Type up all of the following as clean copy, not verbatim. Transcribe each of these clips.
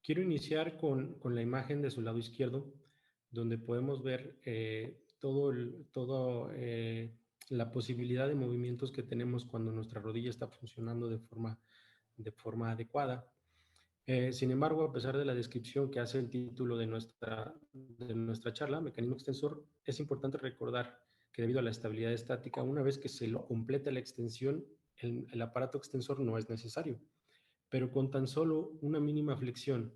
Quiero iniciar con la imagen de su lado izquierdo, donde podemos ver la posibilidad de movimientos que tenemos cuando nuestra rodilla está funcionando de forma adecuada. Sin embargo, a pesar de la descripción que hace el título de nuestra charla, mecanismo extensor, es importante recordar que debido a la estabilidad estática, una vez que se lo completa la extensión, el aparato extensor no es necesario, pero con tan solo una mínima flexión,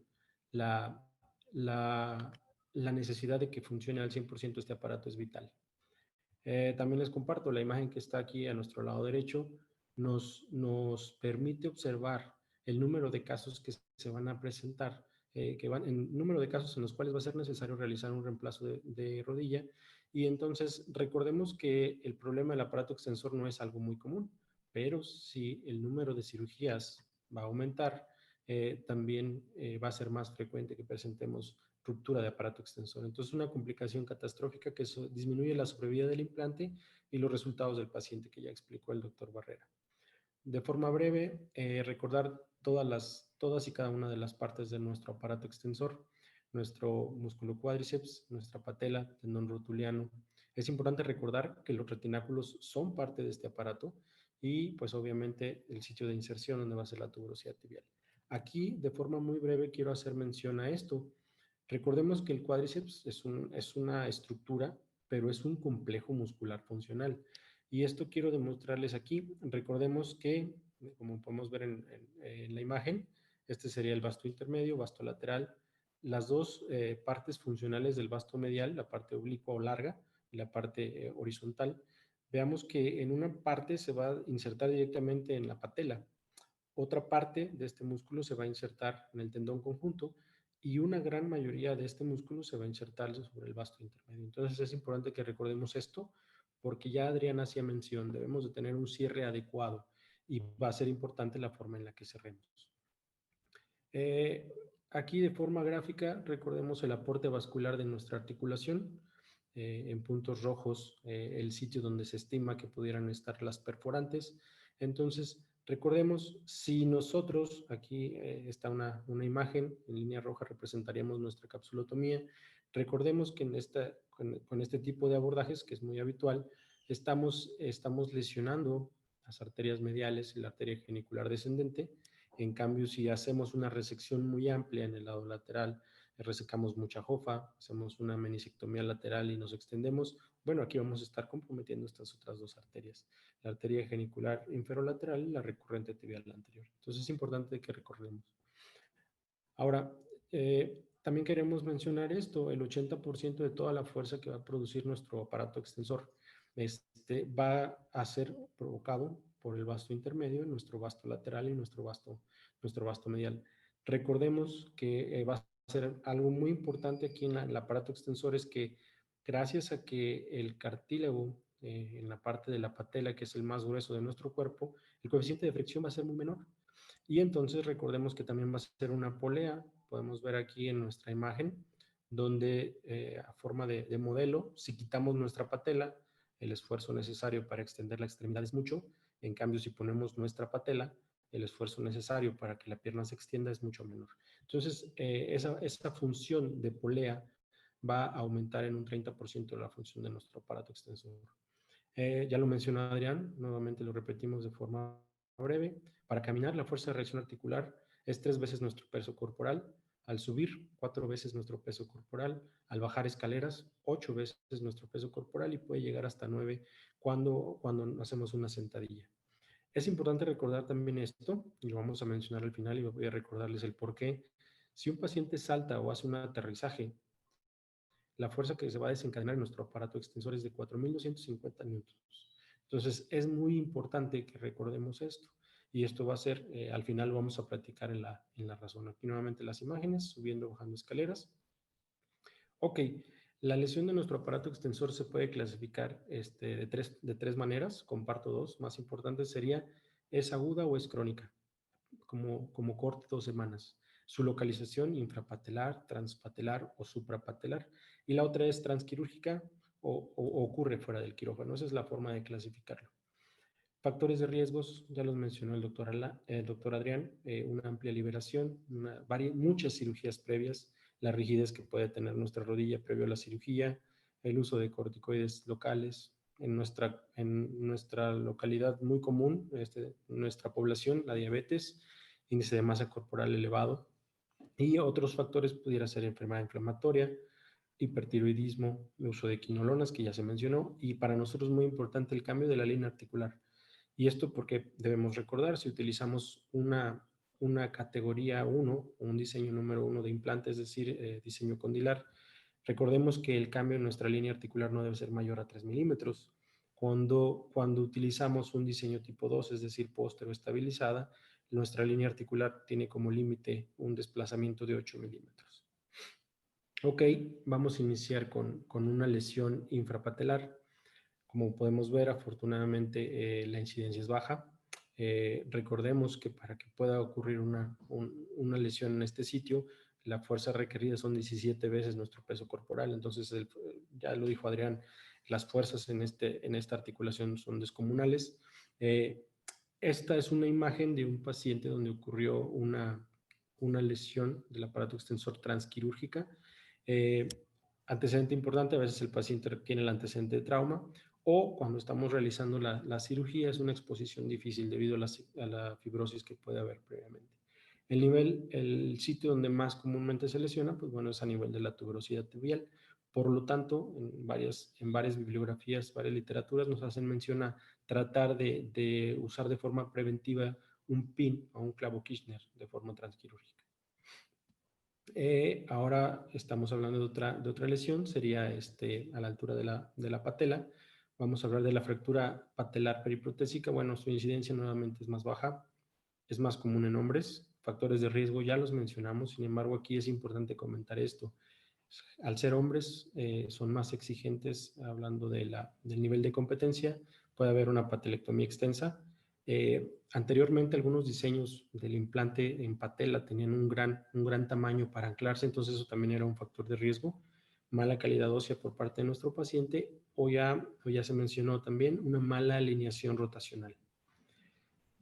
la, la, la necesidad de que funcione al 100% este aparato es vital. También les comparto la imagen que está aquí a nuestro lado derecho, nos permite observar el número de casos que se van a presentar, en número de casos en los cuales va a ser necesario realizar un reemplazo de rodilla. Y entonces recordemos que el problema del aparato extensor no es algo muy común, pero si el número de cirugías va a aumentar, también va a ser más frecuente que presentemos ruptura de aparato extensor. Entonces, una complicación catastrófica que disminuye la sobrevida del implante y los resultados del paciente que ya explicó el doctor Barrera. De forma breve, recordar todas y cada una de las partes de nuestro aparato extensor, nuestro músculo cuádriceps, nuestra patela, tendón rotuliano. Es importante recordar que los retináculos son parte de este aparato y pues obviamente el sitio de inserción donde va a ser la tuberosidad tibial. Aquí, de forma muy breve, quiero hacer mención a esto. Recordemos que el cuádriceps es una estructura, pero es un complejo muscular funcional. Y esto quiero demostrarles aquí. Recordemos que, como podemos ver en la imagen, este sería el vasto intermedio, vasto lateral. Las dos partes funcionales del vasto medial, la parte oblicua o larga y la parte horizontal, veamos que en una parte se va a insertar directamente en la patela. Otra parte de este músculo se va a insertar en el tendón conjunto y una gran mayoría de este músculo se va a insertar sobre el vasto intermedio. Entonces es importante que recordemos esto porque ya Adrián hacía mención, debemos de tener un cierre adecuado y va a ser importante la forma en la que cerremos. Aquí de forma gráfica recordemos el aporte vascular de nuestra articulación, en puntos rojos el sitio donde se estima que pudieran estar las perforantes. Entonces, recordemos, si nosotros, aquí está una imagen, en línea roja representaríamos nuestra capsulotomía. Recordemos que con este tipo de abordajes, que es muy habitual, estamos lesionando las arterias mediales y la arteria genicular descendente. En cambio, si hacemos una resección muy amplia en el lado lateral, resecamos mucha jofa, hacemos una meniscectomía lateral y nos extendemos, bueno, aquí vamos a estar comprometiendo estas otras dos arterias, la arteria genicular inferolateral y la recurrente tibial anterior. Entonces es importante que recordemos. Ahora, también queremos mencionar esto, el 80% de toda la fuerza que va a producir nuestro aparato extensor va a ser provocado por el vasto intermedio, nuestro vasto lateral y nuestro vasto medial. Recordemos que va a ser algo muy importante aquí en el aparato extensor, es que gracias a que el cartílago en la parte de la patela, que es el más grueso de nuestro cuerpo, el coeficiente de fricción va a ser muy menor. Y entonces recordemos que también va a ser una polea, podemos ver aquí en nuestra imagen, donde a forma de modelo, si quitamos nuestra patela, el esfuerzo necesario para extender la extremidad es mucho, en cambio si ponemos nuestra patela, el esfuerzo necesario para que la pierna se extienda es mucho menor. Entonces, esa función de polea va a aumentar en un 30% la función de nuestro aparato extensor. Ya lo mencionó Adrián, nuevamente lo repetimos de forma breve. Para caminar, la fuerza de reacción articular es 3 veces nuestro peso corporal. Al subir, 4 veces nuestro peso corporal. Al bajar escaleras, 8 veces nuestro peso corporal y puede llegar hasta 9 cuando hacemos una sentadilla. Es importante recordar también esto, y lo vamos a mencionar al final y voy a recordarles el por qué. Si un paciente salta o hace un aterrizaje, la fuerza que se va a desencadenar en nuestro aparato extensor es de 4.250 newtons. Entonces, es muy importante que recordemos esto. Y esto va a ser, al final vamos a platicar en la razón. Aquí nuevamente las imágenes, subiendo, bajando escaleras. Ok, la lesión de nuestro aparato extensor se puede clasificar de tres maneras. Comparto dos. Más importantes sería, ¿es aguda o es crónica? Como corte 2 semanas. Su localización infrapatelar, transpatelar o suprapatelar. Y la otra es transquirúrgica o ocurre fuera del quirófano. Esa es la forma de clasificarlo. Factores de riesgos, ya los mencionó el doctor Adrián, una amplia liberación, muchas cirugías previas, la rigidez que puede tener nuestra rodilla previo a la cirugía, el uso de corticoides locales. En nuestra localidad muy común, nuestra población, la diabetes, índice de masa corporal elevado, y otros factores pudiera ser enfermedad inflamatoria, hipertiroidismo, el uso de quinolonas, que ya se mencionó, y para nosotros muy importante el cambio de la línea articular. Y esto porque debemos recordar, si utilizamos una categoría 1, un diseño número 1 de implante, es decir, diseño condilar, recordemos que el cambio en nuestra línea articular no debe ser mayor a 3 milímetros. Cuando utilizamos un diseño tipo 2, es decir, póstero estabilizada, nuestra línea articular tiene como límite un desplazamiento de 8 milímetros. Ok, vamos a iniciar con una lesión infrapatelar. Como podemos ver, afortunadamente la incidencia es baja. Recordemos que para que pueda ocurrir una lesión en este sitio, la fuerza requerida son 17 veces nuestro peso corporal. Entonces, ya lo dijo Adrián, las fuerzas en esta articulación son descomunales. Esta es una imagen de un paciente donde ocurrió una lesión del aparato extensor transquirúrgica. Eh, Antecedente importante, a veces el paciente tiene el antecedente de trauma, o cuando estamos realizando la cirugía es una exposición difícil debido a la fibrosis que puede haber previamente. El sitio donde más comúnmente se lesiona, pues bueno, es a nivel de la tuberosidad tibial. Por lo tanto, en varias bibliografías, varias literaturas nos hacen mención a tratar de usar de forma preventiva un pin o un clavo Kirchner de forma transquirúrgica. Ahora estamos hablando de otra lesión, sería a la altura de la patela. Vamos a hablar de la fractura patelar periprotésica. Bueno, su incidencia nuevamente es más baja, es más común en hombres. Factores de riesgo ya los mencionamos, sin embargo aquí es importante comentar esto. Al ser hombres son más exigentes hablando del nivel de competencia. Puede haber una patelectomía extensa. Anteriormente algunos diseños del implante en patela tenían un gran tamaño para anclarse, entonces eso también era un factor de riesgo. Mala calidad ósea por parte de nuestro paciente o ya se mencionó también una mala alineación rotacional.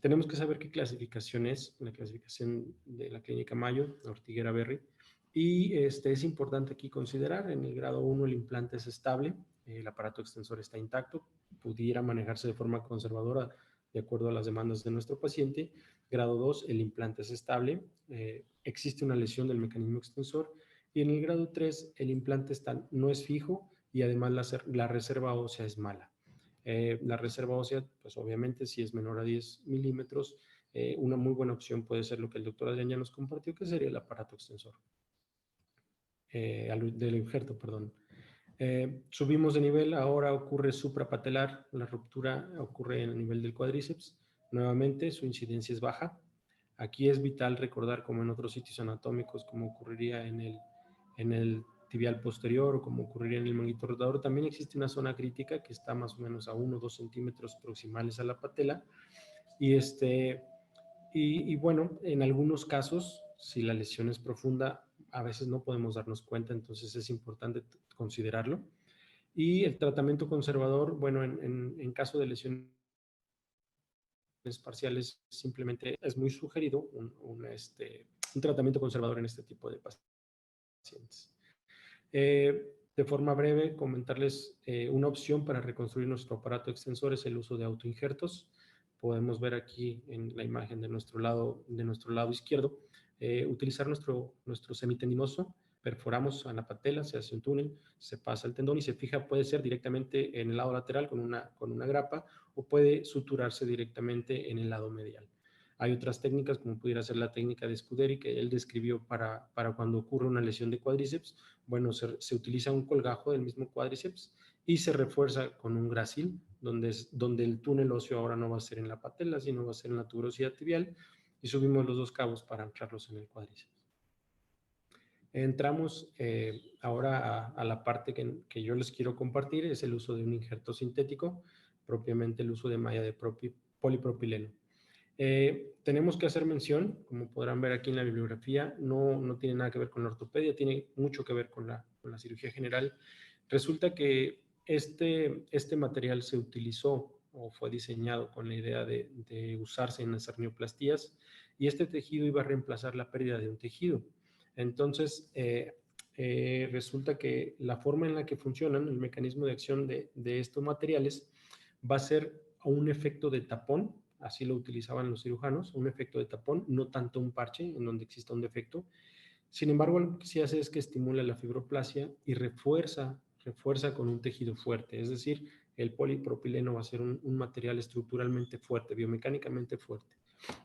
Tenemos que saber qué clasificación es, la clasificación de la Clínica Mayo, Ortiguera Berry, y es importante aquí considerar, en el grado 1 el implante es estable, el aparato extensor está intacto, pudiera manejarse de forma conservadora de acuerdo a las demandas de nuestro paciente. Grado 2, el implante es estable, existe una lesión del mecanismo extensor, y en el grado 3 el implante no es fijo y además la reserva ósea es mala. La reserva ósea, pues obviamente si es menor a 10 milímetros, una muy buena opción puede ser lo que el doctor Adrián ya nos compartió, que sería el aparato extensor, del injerto, perdón. Subimos de nivel, ahora ocurre suprapatelar, la ruptura ocurre en el nivel del cuádriceps. Nuevamente, su incidencia es baja. Aquí es vital recordar, como en otros sitios anatómicos, como ocurriría en el tibial posterior o como ocurriría en el manguito rotador, también existe una zona crítica que está más o menos a 1 o 2 centímetros proximales a la patela. Y bueno, en algunos casos, si la lesión es profunda, a veces no podemos darnos cuenta, entonces es importante considerarlo. Y el tratamiento conservador, bueno, en caso de lesiones parciales, simplemente es muy sugerido un tratamiento conservador en este tipo de pacientes. De forma breve, comentarles una opción para reconstruir nuestro aparato extensor es el uso de autoinjertos. Podemos ver aquí en la imagen de nuestro lado izquierdo, utilizar nuestro semitendinoso, perforamos a la patela, se hace un túnel, se pasa el tendón y se fija, puede ser directamente en el lado lateral con una grapa o puede suturarse directamente en el lado medial. Hay otras técnicas, como pudiera ser la técnica de Scuderi, que él describió para cuando ocurre una lesión de cuádriceps. Bueno, se utiliza un colgajo del mismo cuádriceps y se refuerza con un gracil, donde el túnel óseo ahora no va a ser en la patela, sino va a ser en la tuberosidad tibial, y subimos los dos cabos para anclarlos en el cuádriceps. Entramos ahora a la parte que yo les quiero compartir, es el uso de un injerto sintético, propiamente el uso de malla de polipropileno. Tenemos que hacer mención, como podrán ver aquí en la bibliografía, no tiene nada que ver con la ortopedia, tiene mucho que ver con la cirugía general. Resulta que este material se utilizó o fue diseñado con la idea de usarse en las hernioplastías, y este tejido iba a reemplazar la pérdida de un tejido. Entonces, resulta que la forma en la que funcionan, el mecanismo de acción de estos materiales, va a ser un efecto de tapón, así lo utilizaban los cirujanos, un efecto de tapón, no tanto un parche en donde exista un defecto. Sin embargo, lo que sí hace es que estimula la fibroplasia y refuerza con un tejido fuerte, es decir, el polipropileno va a ser un material estructuralmente fuerte, biomecánicamente fuerte.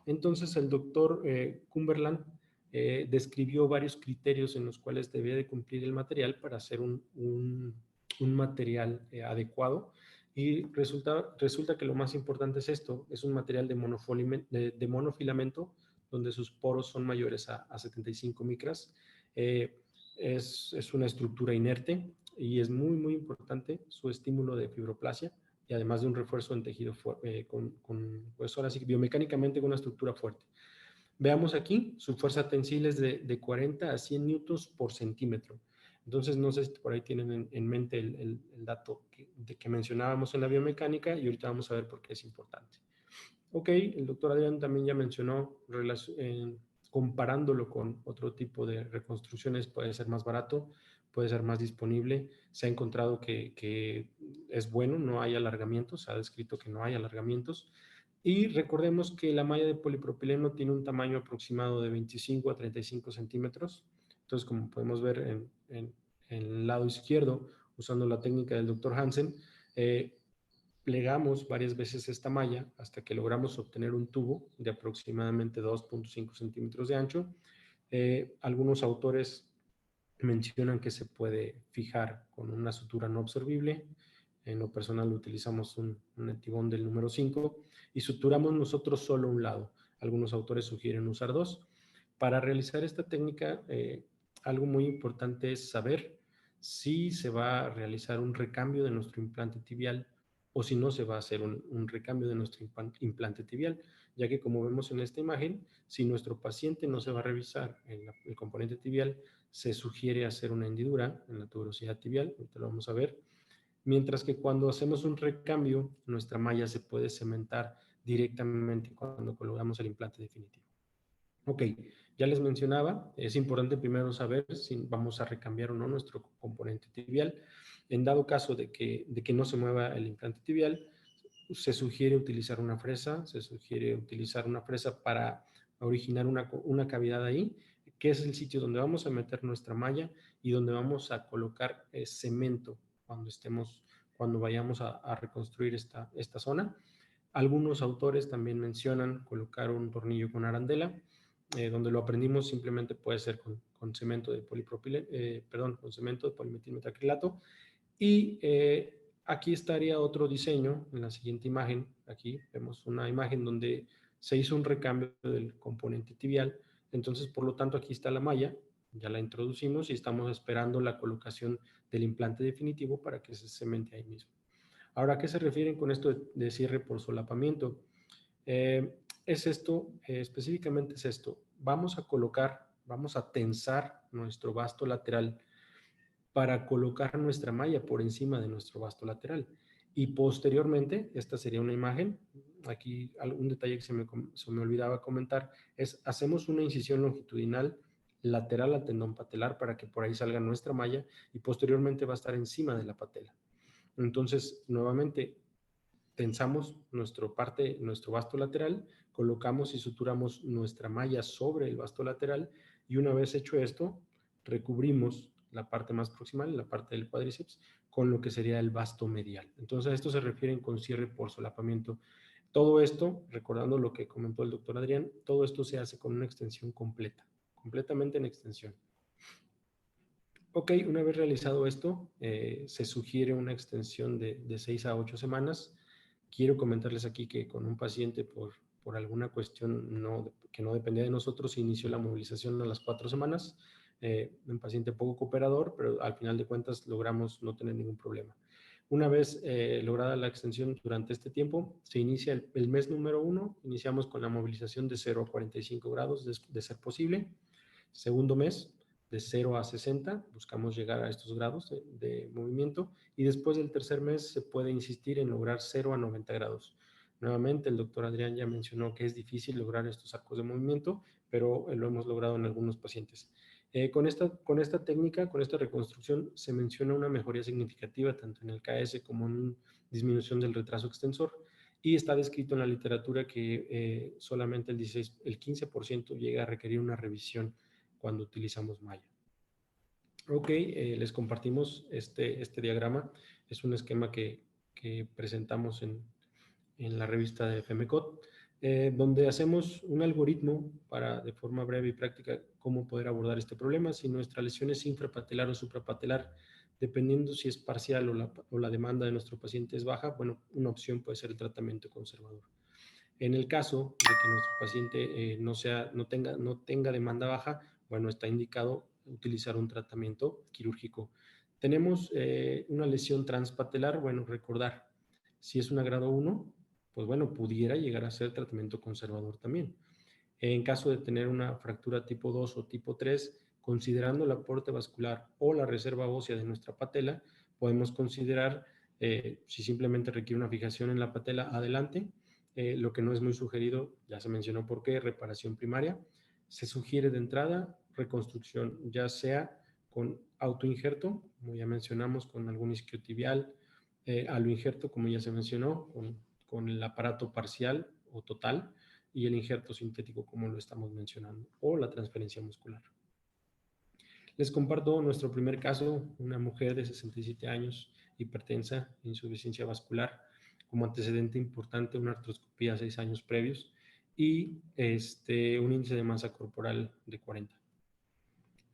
Entonces, el doctor Cumberland describió varios criterios en los cuales debía de cumplir el material para hacer un material adecuado, y resulta que lo más importante es esto: es un material de monofilamento, donde sus poros son mayores a 75 micras. Es una estructura inerte y es muy, muy importante su estímulo de fibroplasia, y además de un refuerzo en tejido pues ahora sí, biomecánicamente con una estructura fuerte. Veamos aquí, su fuerza tensil es de 40 a 100 newtons por centímetro. Entonces, no sé si por ahí tienen en mente el dato que mencionábamos en la biomecánica, y ahorita vamos a ver por qué es importante. Ok, el doctor Adrián también ya mencionó, comparándolo con otro tipo de reconstrucciones, puede ser más barato, puede ser más disponible. Se ha encontrado que es bueno, no hay alargamientos, se ha descrito que no hay alargamientos. Y recordemos que la malla de polipropileno tiene un tamaño aproximado de 25 a 35 centímetros. Entonces, como podemos ver en el lado izquierdo, usando la técnica del doctor Hansen, plegamos varias veces esta malla hasta que logramos obtener un tubo de aproximadamente 2.5 centímetros de ancho. Algunos autores mencionan que se puede fijar con una sutura no absorbible. En lo personal utilizamos un etibón del número 5 y suturamos nosotros solo un lado. Algunos autores sugieren usar dos. Para realizar esta técnica, algo muy importante es saber si se va a realizar un recambio de nuestro implante tibial o si no se va a hacer un recambio de nuestro implante tibial, ya que, como vemos en esta imagen, si nuestro paciente no se va a revisar el componente tibial, se sugiere hacer una hendidura en la tuberosidad tibial, ahorita lo vamos a ver, mientras que cuando hacemos un recambio, nuestra malla se puede cementar directamente cuando colocamos el implante definitivo. Ok, ya les mencionaba, es importante primero saber si vamos a recambiar o no nuestro componente tibial. En dado caso de que no se mueva el implante tibial, se sugiere utilizar una fresa, para originar una cavidad ahí, que es el sitio donde vamos a meter nuestra malla y donde vamos a colocar cemento cuando vayamos a reconstruir esta zona. Algunos autores también mencionan colocar un tornillo con arandela, donde lo aprendimos simplemente puede ser con cemento de con cemento de polimetilmetacrilato. Y aquí estaría otro diseño en la siguiente imagen. Aquí vemos una imagen donde se hizo un recambio del componente tibial. Entonces, por lo tanto, aquí está la malla, ya la introducimos y estamos esperando la colocación del implante definitivo para que se cemente ahí mismo. Ahora, ¿a qué se refieren con esto de cierre por solapamiento? Es esto, específicamente es esto. Vamos a tensar nuestro vasto lateral para colocar nuestra malla por encima de nuestro vasto lateral. Y posteriormente, esta sería una imagen, aquí un detalle que se me olvidaba comentar, es hacemos una incisión longitudinal lateral al tendón patelar para que por ahí salga nuestra malla, y posteriormente va a estar encima de la patela. Entonces, nuevamente, tensamos nuestro vasto lateral, colocamos y suturamos nuestra malla sobre el vasto lateral, y una vez hecho esto, recubrimos la parte más proximal, la parte del cuádriceps, con lo que sería el vasto medial. Entonces, a esto se refieren con cierre por solapamiento. Todo esto, recordando lo que comentó el doctor Adrián, todo esto se hace con una extensión completa, completamente en extensión. Ok, una vez realizado esto, se sugiere una extensión de 6 a 8 semanas. Quiero comentarles aquí que con un paciente por alguna cuestión que no dependía de nosotros, se inició la movilización a las 4 semanas. Un paciente poco cooperador, pero al final de cuentas logramos no tener ningún problema. Una vez lograda la extensión durante este tiempo, se inicia el mes número 1, iniciamos con la movilización de 0 a 45 grados de ser posible. Segundo mes, de 0 a 60, buscamos llegar a estos grados de movimiento, y después del tercer mes se puede insistir en lograr 0 a 90 grados. Nuevamente, el doctor Adrián ya mencionó que es difícil lograr estos arcos de movimiento, pero lo hemos logrado en algunos pacientes. Con esta técnica, con esta reconstrucción, se menciona una mejoría significativa tanto en el KS como en disminución del retraso extensor, y está descrito en la literatura que solamente el 15% llega a requerir una revisión cuando utilizamos malla. Ok, les compartimos este diagrama. Es un esquema que presentamos en la revista de FEMECOT, donde hacemos un algoritmo para, de forma breve y práctica, cómo poder abordar este problema. Si nuestra lesión es infrapatelar o suprapatelar, dependiendo si es parcial o la demanda de nuestro paciente es baja, bueno, una opción puede ser el tratamiento conservador. En el caso de que nuestro paciente no tenga demanda baja, bueno, está indicado utilizar un tratamiento quirúrgico. Tenemos una lesión transpatelar, bueno, recordar, si es una grado 1, pues bueno, pudiera llegar a ser tratamiento conservador también. En caso de tener una fractura tipo 2 o tipo 3, considerando el aporte vascular o la reserva ósea de nuestra patela, podemos considerar si simplemente requiere una fijación en la patela, adelante. Lo que no es muy sugerido, ya se mencionó por qué, reparación primaria. Se sugiere de entrada reconstrucción, ya sea con autoinjerto, como ya mencionamos, con algún isquiotibial, aloinjerto, como ya se mencionó, con el aparato parcial o total, y el injerto sintético, como lo estamos mencionando, o la transferencia muscular. Les comparto nuestro primer caso, una mujer de 67 años, hipertensa, insuficiencia vascular, como antecedente importante una artroscopía 6 años previos y un índice de masa corporal de 40.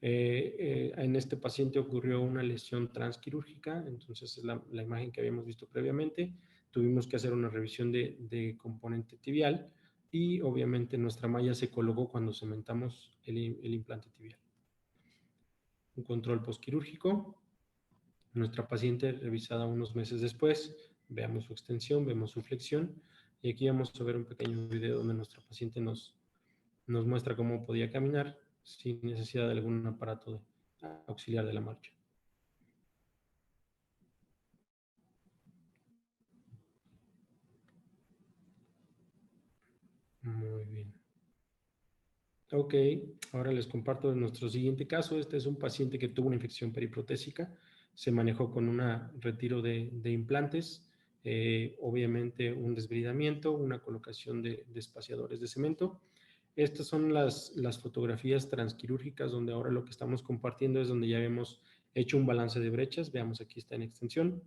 En este paciente ocurrió una lesión transquirúrgica, entonces es la imagen que habíamos visto previamente. Tuvimos que hacer una revisión de componente tibial y obviamente nuestra malla se colocó cuando cementamos el implante tibial. Un control postquirúrgico. Nuestra paciente revisada unos meses después, veamos su extensión, vemos su flexión, y aquí vamos a ver un pequeño video donde nuestra paciente nos muestra cómo podía caminar sin necesidad de algún aparato auxiliar de la marcha. Muy bien. Ok, ahora les comparto nuestro siguiente caso. Este es un paciente que tuvo una infección periprotésica, se manejó con un retiro de implantes, obviamente un desbridamiento, una colocación de espaciadores de cemento. Estas son las fotografías transquirúrgicas, donde ahora lo que estamos compartiendo es donde ya hemos hecho un balance de brechas. Veamos, aquí está en extensión,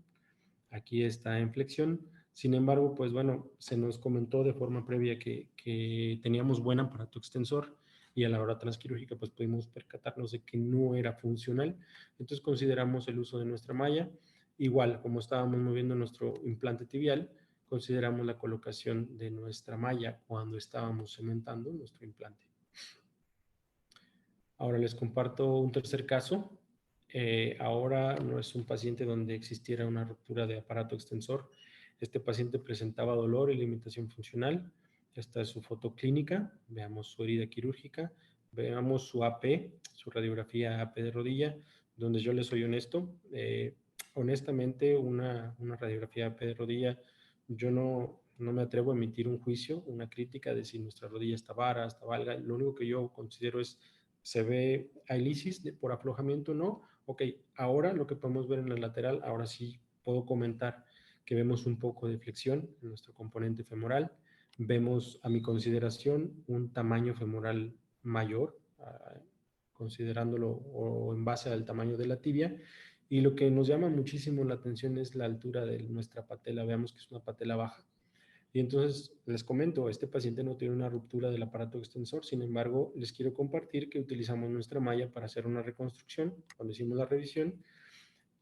aquí está en flexión. Sin embargo, pues bueno, se nos comentó de forma previa que teníamos buen aparato extensor, y a la hora transquirúrgica pues pudimos percatarnos de que no era funcional. Entonces consideramos el uso de nuestra malla. Igual, como estábamos moviendo nuestro implante tibial, consideramos la colocación de nuestra malla cuando estábamos cementando nuestro implante. Ahora les comparto un tercer caso. Ahora no es un paciente donde existiera una ruptura de aparato extensor. Este paciente presentaba dolor y limitación funcional. Esta es su foto clínica. Veamos su herida quirúrgica. Veamos su AP, su radiografía AP de rodilla, donde yo les soy honesto. Honestamente, una radiografía AP de rodilla, yo no me atrevo a emitir un juicio, una crítica de si nuestra rodilla está vara, está valga. Lo único que yo considero es, ¿se ve lisis por aflojamiento? No. Ok, ahora lo que podemos ver en la lateral, ahora sí puedo comentar que vemos un poco de flexión en nuestro componente femoral. Vemos, a mi consideración, un tamaño femoral mayor, considerándolo o en base al tamaño de la tibia. Y lo que nos llama muchísimo la atención es la altura de nuestra patela. Veamos que es una patela baja. Y entonces les comento, este paciente no tiene una ruptura del aparato extensor. Sin embargo, les quiero compartir que utilizamos nuestra malla para hacer una reconstrucción cuando hicimos la revisión,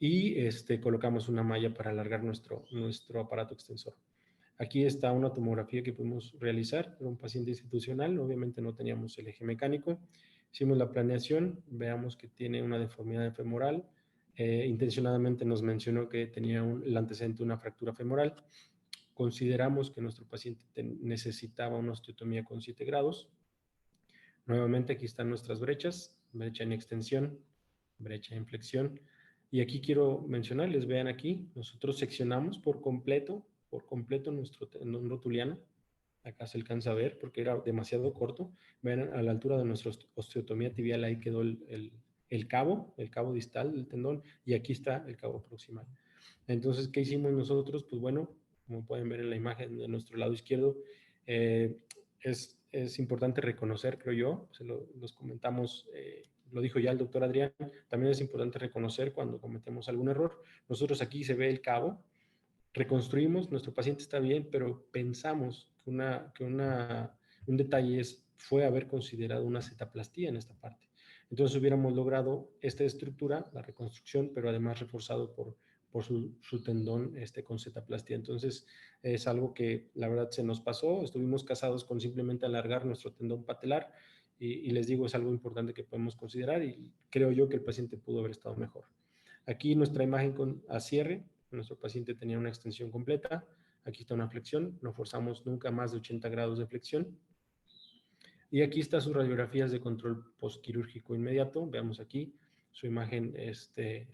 y colocamos una malla para alargar nuestro aparato extensor. Aquí está una tomografía que pudimos realizar. Era un paciente institucional, obviamente no teníamos el eje mecánico. Hicimos la planeación, veamos que tiene una deformidad femoral. Intencionadamente nos mencionó que tenía el antecedente una fractura femoral. Consideramos que nuestro paciente necesitaba una osteotomía con 7 grados. Nuevamente aquí están nuestras brechas. brecha en extensión, brecha en flexión. Y aquí quiero mencionarles, vean aquí, nosotros seccionamos por completo nuestro tendón rotuliano. Acá se alcanza a ver porque era demasiado corto. Vean, a la altura de nuestra osteotomía tibial ahí quedó el cabo distal del tendón, y aquí está el cabo proximal. Entonces, ¿qué hicimos nosotros? Pues bueno, como pueden ver en la imagen de nuestro lado izquierdo, es importante reconocer, creo yo, los comentamos, lo dijo ya el doctor Adrián, también es importante reconocer cuando cometemos algún error. Nosotros aquí se ve el cabo, reconstruimos, nuestro paciente está bien, pero pensamos que un detalle fue haber considerado una cetaplastía en esta parte. Entonces hubiéramos logrado esta estructura, la reconstrucción, pero además reforzado por su tendón con cetaplastía. Entonces es algo que la verdad se nos pasó, estuvimos casados con simplemente alargar nuestro tendón patelar, y les digo, es algo importante que podemos considerar, y creo yo que el paciente pudo haber estado mejor. Aquí nuestra imagen a cierre, nuestro paciente tenía una extensión completa, aquí está una flexión, no forzamos nunca más de 80 grados de flexión. Y aquí está sus radiografías de control postquirúrgico inmediato, veamos aquí su imagen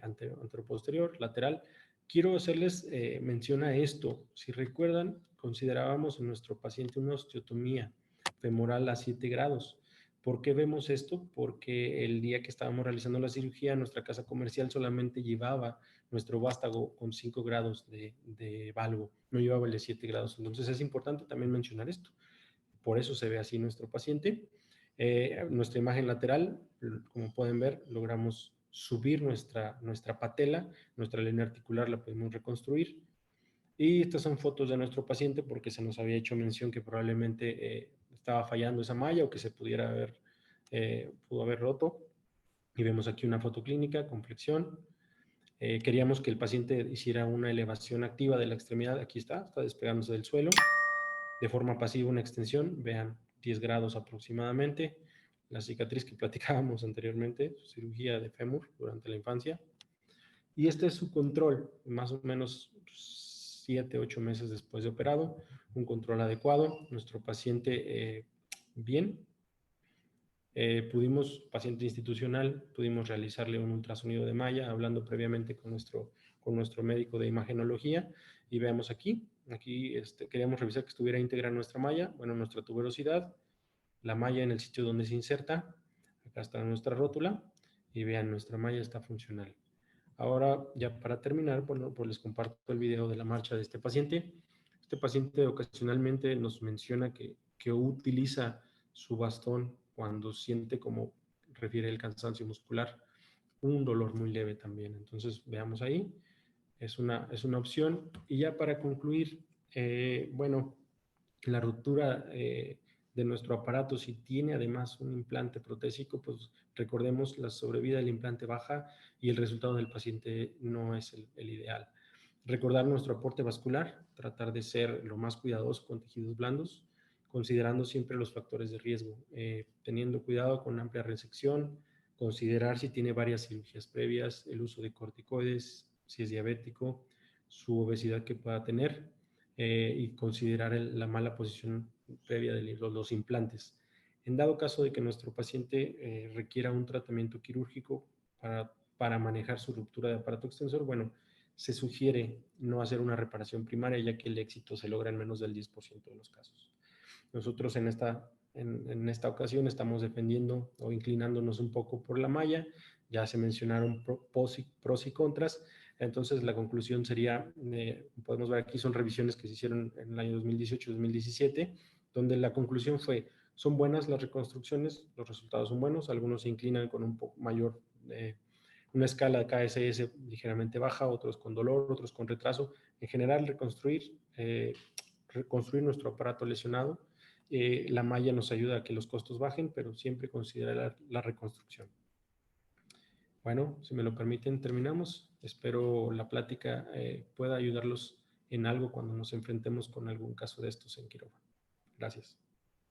anteroposterior, lateral. Quiero hacerles mención a esto, si recuerdan, considerábamos en nuestro paciente una osteotomía femoral a 7 grados. ¿Por qué vemos esto? Porque el día que estábamos realizando la cirugía, nuestra casa comercial solamente llevaba nuestro vástago con 5 grados de valgo, no llevaba el de 7 grados. Entonces es importante también mencionar esto. Por eso se ve así nuestro paciente. Nuestra imagen lateral, como pueden ver, logramos subir nuestra patela, nuestra línea articular la podemos reconstruir. Y estas son fotos de nuestro paciente porque se nos había hecho mención que probablemente estaba fallando esa malla o que se pudo haber roto. Y vemos aquí una foto clínica con flexión. Queríamos que el paciente hiciera una elevación activa de la extremidad. Aquí está despegándose del suelo. De forma pasiva una extensión, vean, 10 grados aproximadamente. La cicatriz que platicábamos anteriormente, cirugía de fémur durante la infancia. Y este es su control, más o menos 7, 8 meses después de operado, un control adecuado. Nuestro paciente bien. Paciente institucional, pudimos realizarle un ultrasonido de malla, hablando previamente con nuestro médico de imagenología, y veamos aquí queríamos revisar que estuviera íntegra nuestra malla, bueno, nuestra tuberosidad, la malla en el sitio donde se inserta, acá está nuestra rótula, y vean, nuestra malla está funcional. Ahora, ya para terminar, bueno, pues les comparto el video de la marcha de este paciente. Este paciente ocasionalmente nos menciona que utiliza su bastón cuando siente, como refiere, el cansancio muscular, un dolor muy leve también. Entonces, veamos ahí, es una opción. Y ya para concluir, bueno, la ruptura de nuestro aparato, si tiene además un implante protésico, pues recordemos, la sobrevida del implante baja y el resultado del paciente no es el ideal. Recordar nuestro aporte vascular, tratar de ser lo más cuidadoso con tejidos blandos, considerando siempre los factores de riesgo, teniendo cuidado con amplia resección, considerar si tiene varias cirugías previas, el uso de corticoides, si es diabético, su obesidad que pueda tener, y considerar la mala posición previa de los implantes. En dado caso de que nuestro paciente requiera un tratamiento quirúrgico para manejar su ruptura de aparato extensor, bueno, se sugiere no hacer una reparación primaria, ya que el éxito se logra en menos del 10% de los casos. Nosotros en esta ocasión estamos defendiendo o inclinándonos un poco por la malla. Ya se mencionaron pros y contras. Entonces la conclusión sería, podemos ver aquí, son revisiones que se hicieron en el año 2018-2017, donde la conclusión fue, son buenas las reconstrucciones, los resultados son buenos, algunos se inclinan con un poco mayor, una escala de KSS ligeramente baja, otros con dolor, otros con retraso. En general, reconstruir nuestro aparato lesionado. La malla nos ayuda a que los costos bajen, pero siempre considerar la reconstrucción. Bueno, si me lo permiten, terminamos. Espero la plática pueda ayudarlos en algo cuando nos enfrentemos con algún caso de estos en quirófano. Gracias.